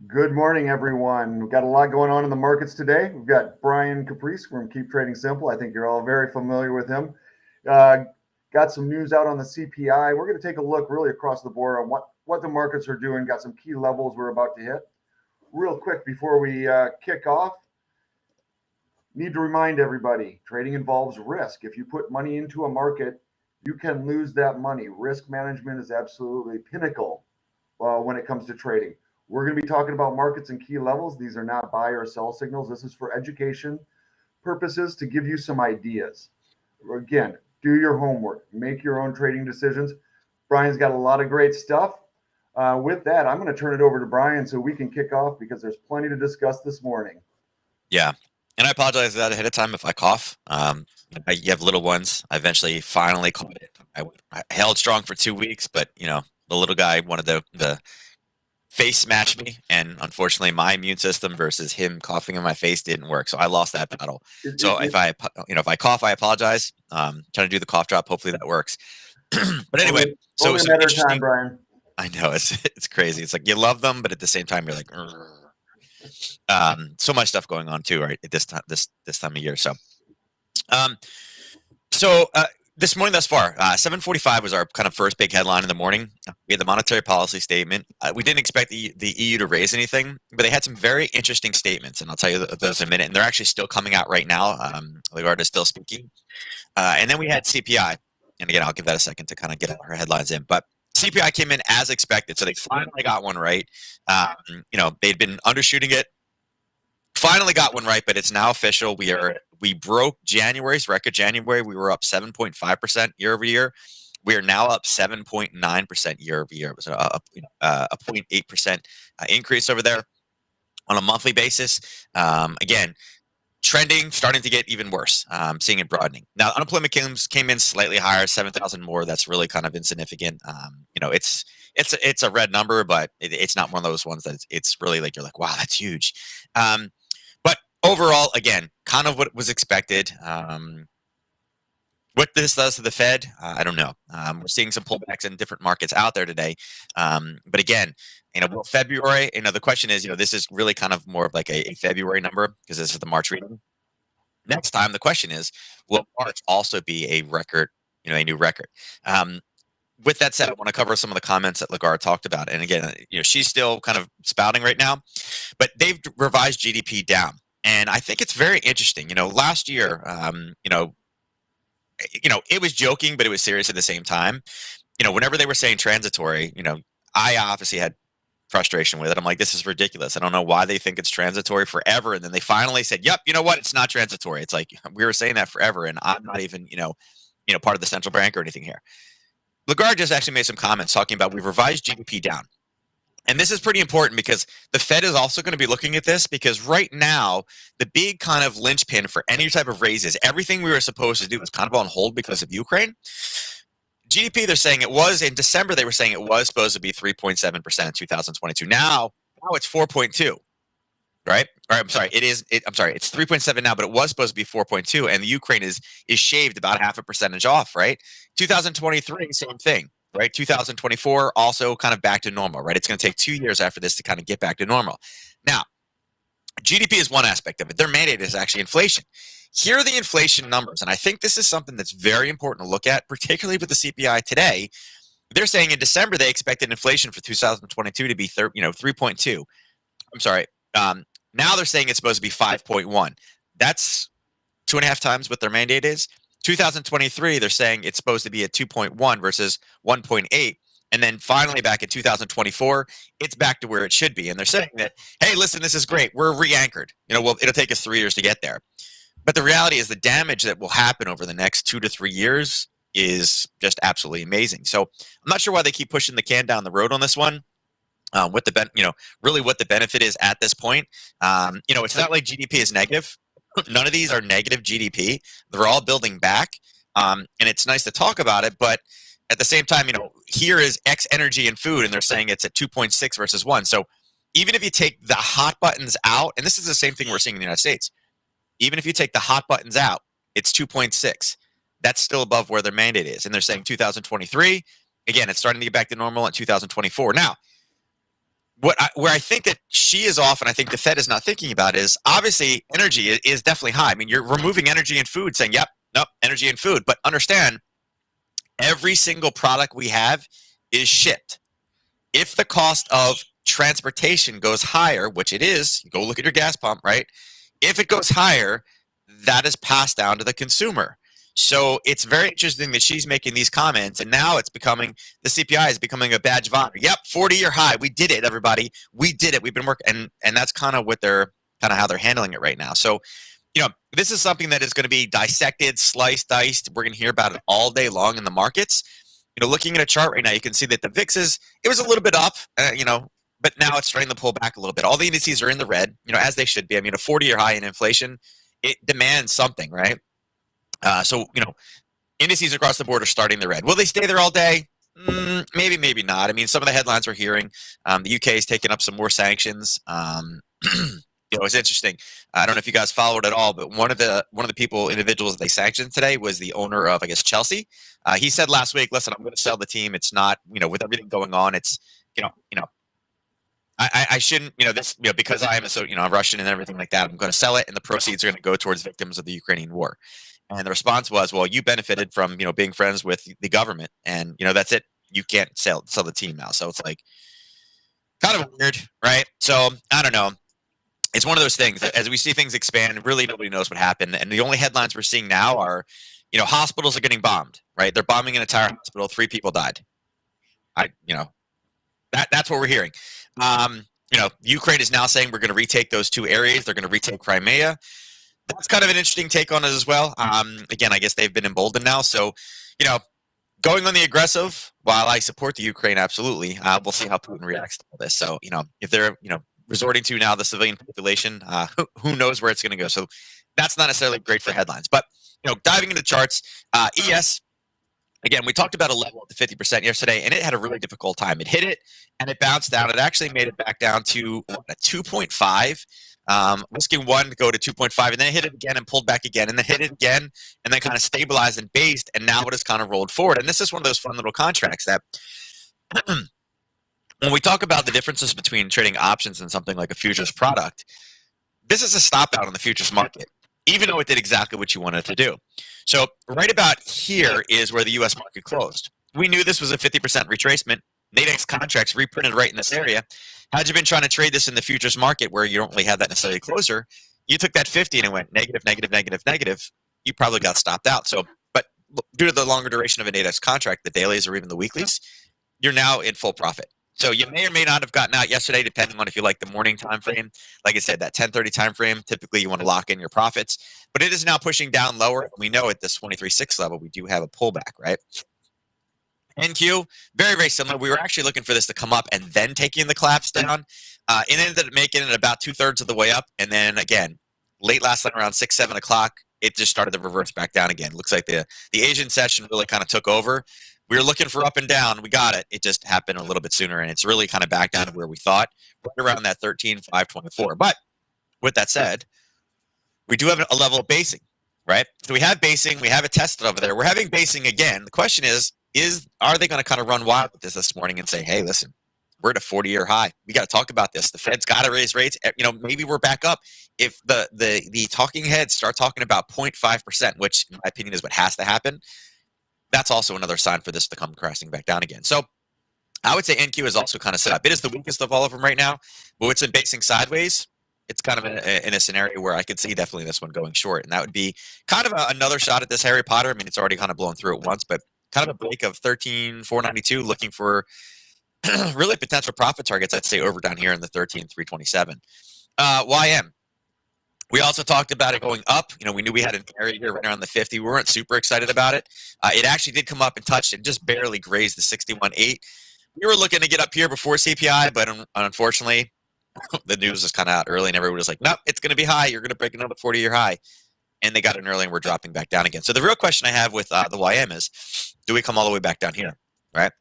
Good morning, everyone. We've got a lot going on in the markets today. We've got Brian Caprice from Keep Trading Simple. I think you're all very familiar with him. Uh, got some news out on the CPI. We're going to take a look really across the board on what the markets are doing. Got some key levels we're about to hit. Real quick before we kick off, need to remind everybody trading involves risk. If you put money into a market, you can lose that money. Risk management is absolutely pinnacle when it comes to trading. We're going to be talking about markets and key levels. These are not buy or sell signals. This is for education purposes to give you some ideas. Again, do your homework, make your own trading decisions. Brian's got a lot of great stuff. With that, I'm going to turn it over to Brian so we can kick off because there's plenty to discuss this morning. Yeah. And I apologize that ahead of time if I cough. You have little ones. I eventually finally caught it. I held strong for 2 weeks, but the little guy wanted the face smash me, and unfortunately, my immune system versus him coughing in my face didn't work. So I lost that battle. So if I cough, I apologize. Trying to do the cough drop. Hopefully that works. But anyway, so only a some matter of interesting. time, Brian. I know it's crazy. It's like you love them, but at the same time, you're like. So much stuff going on too, right? At this time, this time of year. Um, so this morning thus far, 7:45 was our kind of first big headline in the morning. We had the monetary policy statement. We didn't expect the EU to raise anything, but they had some very interesting statements, and I'll tell you those in a minute. And they're actually still coming out right now. Lagarde is still speaking, and then we had CPI, and again, I'll give that a second to kind of get our headlines in, but. CPI came in as expected, so they finally got one right. They'd been undershooting it. Finally got one right, but it's now official. We broke January's record. January, we were up 7.5% year over year. We are now up 7.9% year over year. It was a 0.8% increase over there on a monthly basis. Again, trending, starting to get even worse. Seeing it broadening. Now, unemployment came in slightly higher, 7,000 more. That's really kind of insignificant. It's a red number, but it's not one of those ones that it's really like you're like, wow, that's huge. But overall, again, kind of what was expected. What this does to the Fed, I don't know. We're seeing some pullbacks in different markets out there today. But again, February, the question is, this is really kind of more of like a February number because this is the March reading. Next time, the question is, will March also be a record, a new record? With that said, I want to cover some of the comments that Lagarde talked about. And again, she's still kind of spouting right now, but they've revised GDP down. And I think it's very interesting. Last year, it was joking, but it was serious at the same time. Whenever they were saying transitory, I obviously had frustration with it. I'm like, this is ridiculous. I don't know why they think it's transitory forever. And then they finally said, yep, you know what? It's not transitory. It's like, we were saying that forever. And I'm not even, part of the central bank or anything here. Lagarde just actually made some comments talking about we've revised GDP down. And this is pretty important because the Fed is also going to be looking at this because right now, the big kind of linchpin for any type of raises, everything we were supposed to do was kind of on hold because of Ukraine. GDP, they're saying it was, in December, they were saying it was supposed to be 3.7% in 2022. Now it's 4.2, right? Or I'm sorry, it's 3.7 now, but it was supposed to be 4.2, and the Ukraine is shaved about half a percentage off, right? 2023, same thing. Right, 2024 also kind of back to normal, right? It's going to take 2 years after this to kind of get back to normal. Now, GDP is one aspect of it. Their mandate is actually inflation. Here are the inflation numbers, and I think this is something that's very important to look at, particularly with the CPI today. They're saying in December they expected inflation for 2022 to be 3.2. I'm sorry. Now they're saying it's supposed to be 5.1. That's 2.5 times what their mandate is. 2023, they're saying it's supposed to be at 2.1 versus 1.8. And then finally, back in 2024, it's back to where it should be. And they're saying that, hey, listen, this is great. We're re-anchored. It'll take us 3 years to get there. But the reality is the damage that will happen over the next 2 to 3 years is just absolutely amazing. So I'm not sure why they keep pushing the can down the road on this one. Really what the benefit is at this point. It's not like GDP is negative. None of these are negative GDP. They're all building back. And it's nice to talk about it, but at the same time, here is X energy and food, and they're saying it's at 2.6 versus 1. So even if you take the hot buttons out, and this is the same thing we're seeing in the United States, even if you take the hot buttons out, it's 2.6. That's still above where their mandate is. And they're saying 2023, again, it's starting to get back to normal in 2024. Now, where I think that she is off, and I think the Fed is not thinking about is obviously energy is definitely high. I mean, you're removing energy and food, saying, "Yep, nope, energy and food," but understand every single product we have is shipped. If the cost of transportation goes higher, which it is, go look at your gas pump, right? If it goes higher, that is passed down to the consumer. So it's very interesting that she's making these comments, and now it's becoming the CPI is becoming a badge of honor. Yep, 40-year high. We did it, everybody. We did it. We've been working, and that's kind of what they're kind of how they're handling it right now. So, this is something that is going to be dissected, sliced, diced. We're going to hear about it all day long in the markets. Looking at a chart right now, you can see that the VIX it was a little bit up, but now it's starting to pull back a little bit. All the indices are in the red, as they should be. I mean, a 40-year high in inflation, it demands something, right? So, indices across the board are starting the red. Will they stay there all day? Maybe, maybe not. I mean, some of the headlines we're hearing, the UK is taking up some more sanctions. It's interesting. I don't know if you guys followed at all, but one of the individuals they sanctioned today was the owner of, I guess, Chelsea. He said last week, "Listen, I'm going to sell the team. It's not, with everything going on, it's, I shouldn't, because I am a Russian and everything like that. I'm going to sell it, and the proceeds are going to go towards victims of the Ukrainian war." And the response was, "Well, you benefited from, being friends with the government, and that's it. You can't sell the team now." So it's like kind of weird, right? So I don't know. It's one of those things that as we see things expand, really nobody knows what happened. And the only headlines we're seeing now are, hospitals are getting bombed, right? They're bombing an entire hospital. 3 people died. That's what we're hearing. Ukraine is now saying we're going to retake those 2 areas. They're going to retake Crimea. That's kind of an interesting take on it as well. Again, I guess they've been emboldened now. So, going on the aggressive, while I support the Ukraine, absolutely, we'll see how Putin reacts to all this. So, if they're, resorting to now the civilian population, who knows where it's going to go. So that's not necessarily great for headlines. But, diving into the charts, ES, again, we talked about a level at the 50% yesterday, and it had a really difficult time. It hit it, and it bounced down. It actually made it back down to a 2.5, risking 1 to go to 2.5, and then it hit it again and pulled back again, and then hit it again, and then kind of stabilized and based, and now it has kind of rolled forward. And this is one of those fun little contracts that when we talk about the differences between trading options and something like a futures product, this is a stop out on the futures market, even though it did exactly what you wanted it to do. So right about here is where the U.S. market closed. We knew this was a 50% retracement. Nadex contracts reprinted right in this area. Had you been trying to trade this in the futures market where you don't really have that necessarily closer, you took that 50 and it went negative, negative, negative, negative. You probably got stopped out. So, but due to the longer duration of a Nadex contract, the dailies or even the weeklies, you're now in full profit. So you may or may not have gotten out yesterday, depending on if you like the morning time frame. Like I said, that 10:30 time frame, typically you want to lock in your profits. But it is now pushing down lower. We know at this 23.6 level, we do have a pullback, right? NQ, very, very similar. We were actually looking for this to come up and then taking the collapse down. It ended up making it about 2/3 of the way up. And then again, late last night around 6, 7 o'clock, it just started to reverse back down again. Looks like the Asian session really kind of took over. We were looking for up and down. We got it. It just happened a little bit sooner, and it's really kind of back down to where we thought, right around that 13,524. But with that said, we do have a level of basing, right? So we have basing. We have it tested over there. We're having basing again. The question is are they going to kind of run wild with this morning and say, hey, listen, we're at a 40-year high. We got to talk about this. The Fed's got to raise rates. Maybe we're back up. If the talking heads start talking about 0.5%, which in my opinion is what has to happen, that's also another sign for this to come crashing back down again. So I would say NQ is also kind of set up. It is the weakest of all of them right now, but it's in basing sideways. It's kind of in a scenario where I could see definitely this one going short, and that would be kind of another shot at this Harry Potter. I mean, it's already kind of blown through it once, but kind of a break of 13,492, looking for really potential profit targets, I'd say, over down here in the 13,327. YM. We also talked about it going up. We knew we had an area here right around the 50. We weren't super excited about it. It actually did come up and touched and just barely grazed the 61.8. We were looking to get up here before CPI, but unfortunately, the news was kind of out early, and everyone was like, nope, it's going to be high. You're going to break another 40-year high. And they got in early, and we're dropping back down again. So the real question I have with the YM is, do we come all the way back down here, right?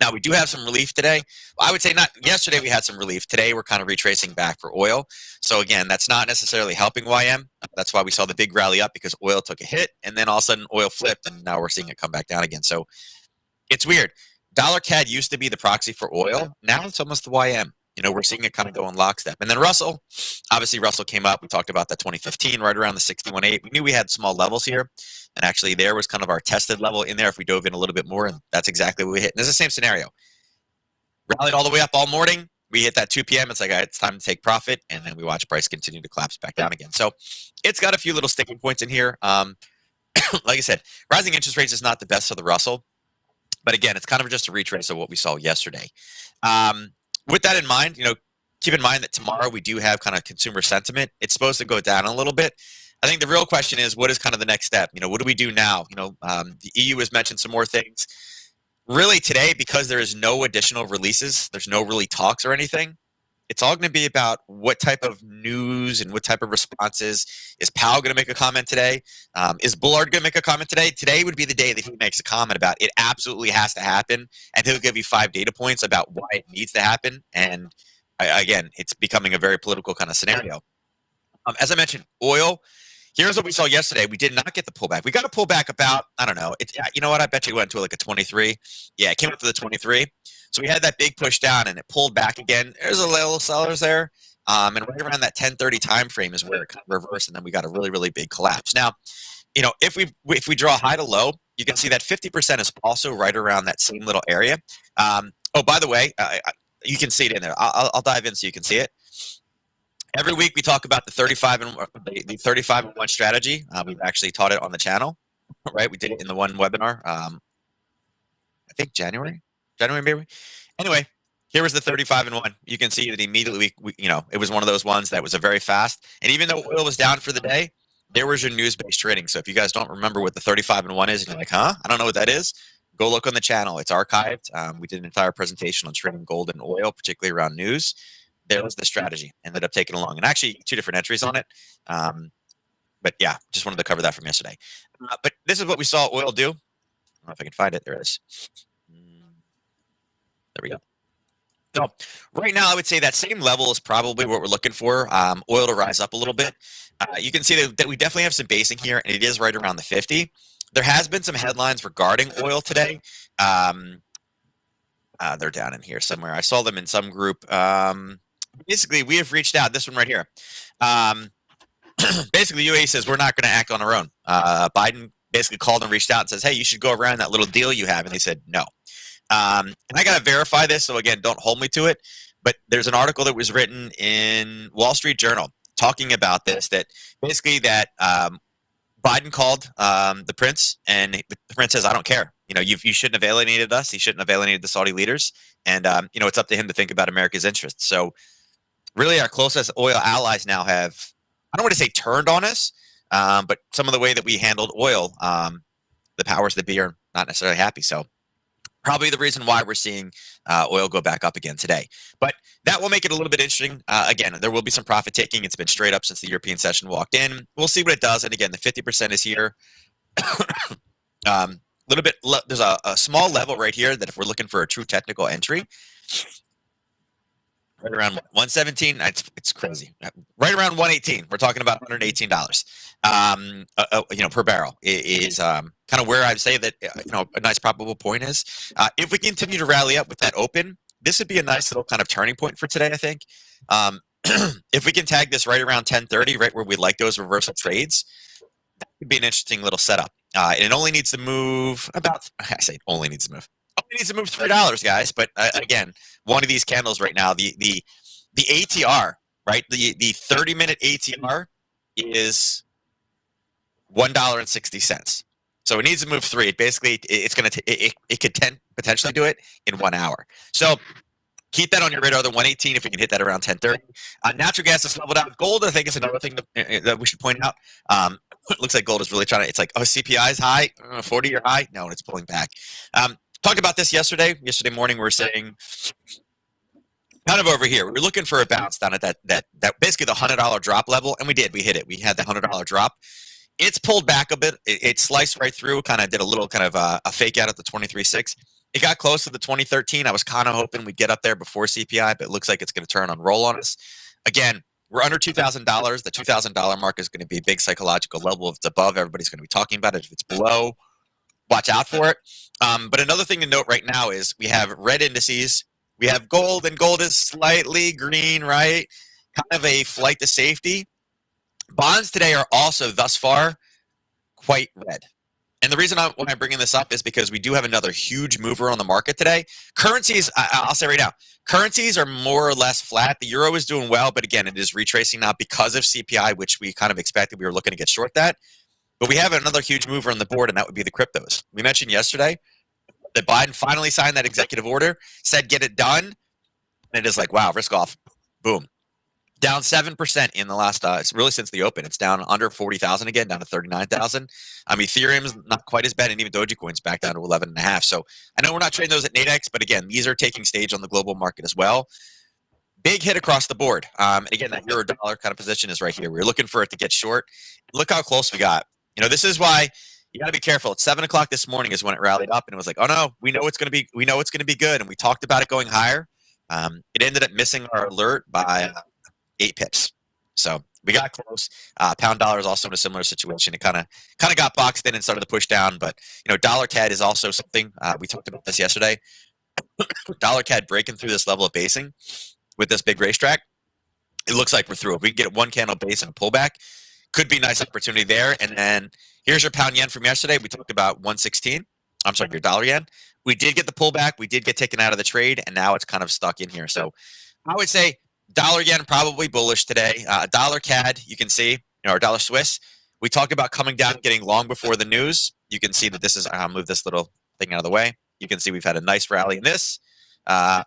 Now, we do have some relief today. I would say not. Yesterday, we had some relief. Today, we're kind of retracing back for oil. So, again, that's not necessarily helping YM. That's why we saw the big rally up, because oil took a hit, and then all of a sudden, oil flipped, and now we're seeing it come back down again. So, it's weird. Dollar CAD used to be the proxy for oil. Now it's almost the YM. we're seeing it kind of go in lockstep. And then Russell, obviously Russell came up. We talked about that 2015 right around the 61.8. We knew we had small levels here. And actually there was kind of our tested level in there if we dove in a little bit more. And that's exactly what we hit. And it's the same scenario. Rallied all the way up all morning. We hit that 2 p.m. It's like, all right, it's time to take profit. And then we watch price continue to collapse back down again. So it's got a few little sticking points in here. Like I said, rising interest rates is not the best for the Russell. But again, it's kind of just a retrace of what we saw yesterday. With that in mind, keep in mind that tomorrow we do have kind of consumer sentiment. It's supposed to go down a little bit. I think the real question is, what is kind of the next step? What do we do now? The EU has mentioned some more things. Really today, because there is no additional releases, there's no really talks or anything. It's all going to be about what type of news and what type of responses. Is Powell going to make a comment today? Is Bullard going to make a comment today? Today would be the day that he makes a comment about it absolutely has to happen, and he'll give you 5 data points about why it needs to happen. And again, it's becoming a very political kind of scenario. As I mentioned, oil. Here's what we saw yesterday. We did not get the pullback. We got a pullback about, I don't know. You know what? I bet you went to like a 23. Yeah, it came up to the 23. So we had that big push down and it pulled back again. There's a little sellers there. And right around that 10:30 time frame is where it reversed, and then we got a really, really big collapse. Now, if we draw high to low, you can see that 50% is also right around that same little area. Oh, by the way, you can see it in there. I'll dive in so you can see it. Every week we talk about the 35 and the 35 and 1 strategy. We've actually taught it on the channel, right? We did it in the one webinar. I think January maybe. Anyway, here was the 35 and 1. You can see that immediately it was one of those ones that was a very fast. And even though oil was down for the day, there was your news-based trading. So if you guys don't remember what the 35 and 1 is, and you're like, I don't know what that is. Go look on the channel. It's archived. We did an entire presentation on trading gold and oil, particularly around news. There was the strategy. Ended up taking along, and actually 2 different entries on it. But yeah, just wanted to cover that from yesterday. But this is what we saw oil do. I don't know if I can find it. There it is. There we go. So right now, I would say that same level is probably what we're looking for. Oil to rise up a little bit. You can see that we definitely have some basing here, and it is right around the 50. There has been some headlines regarding oil today. They're down in here somewhere. I saw them in some group. Basically, we have reached out. This one right here. Basically, UAE says we're not going to act on our own. Biden basically called and reached out and says, hey, you should go around that little deal you have. And they said no. And I got to verify this. So again, don't hold me to it. But there's an article that was written in Wall Street Journal talking about this, that basically that Biden called the prince, and the prince says, I don't care. You shouldn't have alienated us. He shouldn't have alienated the Saudi leaders. And, it's up to him to think about America's interests. So really our closest oil allies now have, I don't want to say turned on us, but some of the way that we handled oil, the powers that be are not necessarily happy. So probably the reason why we're seeing oil go back up again today. But that will make it a little bit interesting. Again, there will be some profit taking. It's been straight up since the European session walked in. We'll see what it does. And again, the 50% is here. Little bit. There's a small level right here that if we're looking for a true technical entry, right around 117. It's crazy. Right around 118. We're talking about $118. Per barrel is kind of where I'd say that a nice probable point is. If we continue to rally up with that open, this would be a nice little kind of turning point for today, I think. If we can tag this right around 10:30, right where we like those reversal trades, that could be an interesting little setup. And it only needs to move about. I say it only needs to move. Only needs to move $3, guys. But again, one of these candles right now, the ATR, right? The 30-minute ATR is $1.60. So it needs to move 3. It basically it's gonna it could potentially do it in 1 hour. So keep that on your radar. The 118, if we can hit that around 10:30. Natural gas is leveled out. Gold, I think, is another thing that we should point out. It looks like gold is really trying to. It's like, CPI is high, 40-year high. No, it's pulling back. Talked about this yesterday. Yesterday morning, we were saying kind of over here. We were looking for a bounce down at that basically the $100 drop level, and we did. We hit it. We had the $100 drop. It's pulled back a bit. It sliced right through. Kind of did a little kind of a fake out at the 23.6. It got close to the 2013. I was kind of hoping we'd get up there before CPI, but it looks like it's going to turn on roll on us. Again, we're under $2,000. The $2,000 mark is going to be a big psychological level. If it's above, everybody's going to be talking about it. If it's below, watch out for it. But another thing to note right now is we have red indices We have gold, and gold is slightly green, right? Kind of a flight to safety. Bonds today are also, thus far, quite red. And the reason why I'm bringing this up is because we do have another huge mover on the market today. Currencies, I'll say right now, currencies are more or less flat. The euro is doing well, but again, it is retracing now because of CPI, which we kind of expected. We were looking to get short that. But we have another huge mover on the board, and that would be the cryptos. We mentioned yesterday that Biden finally signed that executive order, said get it done, and it is like, wow, risk off. Boom. Down 7% in the last, it's really since the open. It's down under 40,000 again, down to 39,000. Ethereum's not quite as bad, and even Dogecoin's back down to 11.5. So I know we're not trading those at Nadex, but again, these are taking stage on the global market as well. Big hit across the board. And again, that euro dollar kind of position is right here. We're looking for it to get short. Look how close we got. This is why you got to be careful. At 7 o'clock this morning is when it rallied up, and it was like, oh no, we know it's going to be good, and we talked about it going higher. It ended up missing our alert by 8 pips. So we got close. Pound dollar is also in a similar situation. It kind of got boxed in and started to push down. But dollar CAD is also something we talked about this yesterday. Dollar CAD breaking through this level of basing with this big racetrack. It looks like we're through. If we can get one candle base and a pullback, could be a nice opportunity there. And then here's your pound yen from yesterday. We talked about 116. I'm sorry, your dollar yen. We did get the pullback. We did get taken out of the trade, and now it's kind of stuck in here. So I would say dollar yen probably bullish today. Dollar CAD, you can see, or dollar Swiss. We talked about coming down, getting long before the news. You can see that this is. I'll move this little thing out of the way. You can see we've had a nice rally in this,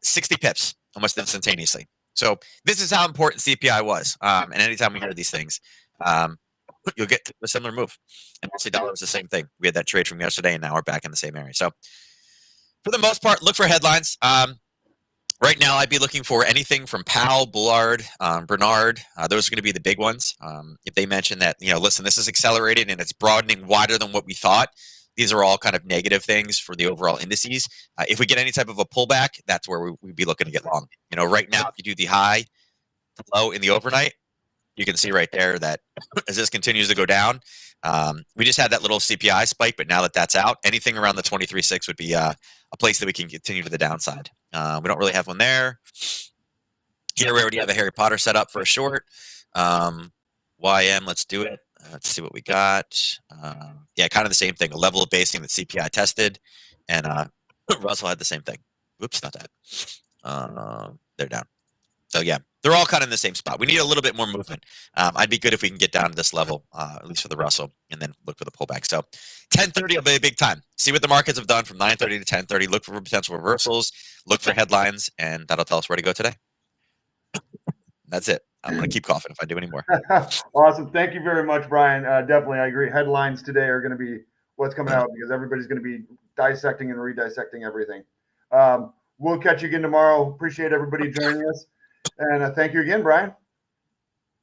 60 pips almost instantaneously. So this is how important CPI was. And anytime we hear these things, you'll get a similar move. And obviously, dollar is the same thing. We had that trade from yesterday, and now we're back in the same area. So for the most part, look for headlines. Right now, I'd be looking for anything from Powell, Bullard, Bernard. Those are going to be the big ones. If they mention that, listen, this is accelerated and it's broadening wider than what we thought, these are all kind of negative things for the overall indices. If we get any type of a pullback, that's where we'd be looking to get long. Right now, if you do the high, the low in the overnight, you can see right there that as this continues to go down, we just had that little CPI spike, but now that that's out, anything around the 23.6 would be a place that we can continue to the downside. We don't really have one there. Here we already have a Harry Potter set up for a short. YM, let's do it. Let's see what we got. Yeah, kind of the same thing. A level of basing that CPI tested, and Russell had the same thing. Oops, not that. They're down. So yeah, they're all kind of in the same spot. We need a little bit more movement. I'd be good if we can get down to this level, at least for the Russell, and then look for the pullback. So 10:30 will be a big time. See what the markets have done from 9:30 to 10:30. Look for potential reversals. Look for headlines, and that'll tell us where to go today. That's it. I'm going to keep coughing if I do any more. Awesome. Thank you very much, Brian. Definitely, I agree. Headlines today are going to be what's coming out because everybody's going to be dissecting and redissecting everything. We'll catch you again tomorrow. Appreciate everybody joining us. And thank you again, Brian.